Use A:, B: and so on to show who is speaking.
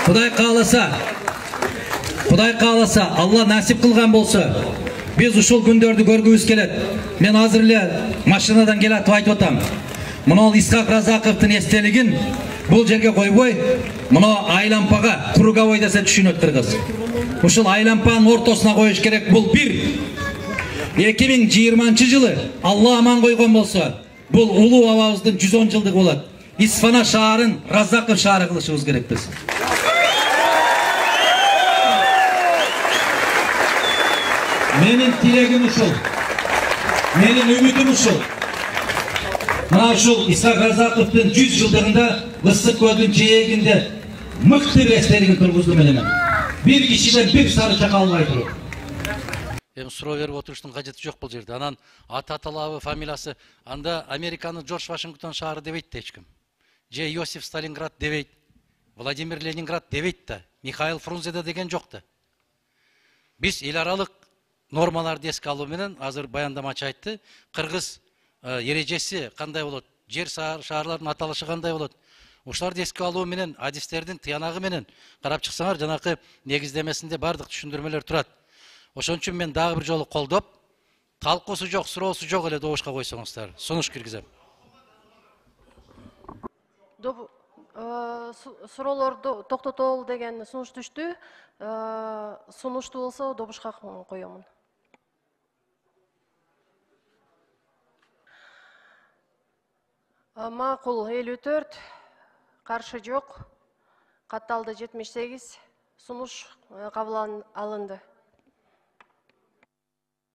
A: Құдай қаласа, Алла насип қылған болса, біз ушул күндөрдү көргүбүз келет. Мен азыр эле машинадан келатып айтып атам. Мына Исхак Разаковдун эстелигин бул жерге койбой, мына айлампага круговой десе түшүнөт кыргыз. Ушул айлампанын ортосуна коюш керек. Бул 2020-жылы Алла аман койгон болсо, бул улуу бабабыздын 110 жылдыгы болот. Исфана шаарын Разаков шаары кылышыбыз керек биз. Менин тилегим ушул. Менин үмүтүм ушул. Мына ушул Исхак Разаковдун 100 жылдыгында Ысык көлдүн жээгинде мыкты бир эстелигин тургуздум элем. Бир кишиден бир сарыча калбай туруп.
B: Суроо берип отуруштун кажети жок бул жерде. Анан ата-талабы, фамилиясы, анда Американы Джордж Вашингтон шаары дебейт да эч ким. Же Иосиф Сталинград дебейт, Владимир Ленинград дебейт да, Михаил Фрунзе деген жок да. Биз эл аралык нормаларды эске алуу менен азыр баяндамачы айтты. Кыргыз эрежеси кандай болот? Жер шаарлардын аталышы кандай болот? Ушуларды эске алуу менен, адистердин тыянагы менен карап чыксаңар, жанакы негиздемесинде бардык түшүндүрмөлөр турат. Ошон үчүн мен дагы бир жолу колдоп, талкуусу жок, суроосу жок эле добушка койсоңуздар. Сунуш киргизем.
C: Суроолорду токтотолу деген сунуш түштү. Сунуштуу болсо добушка коёмун. Макул 54, каршы жок. Катталды 78, сунуш кабыл алынды.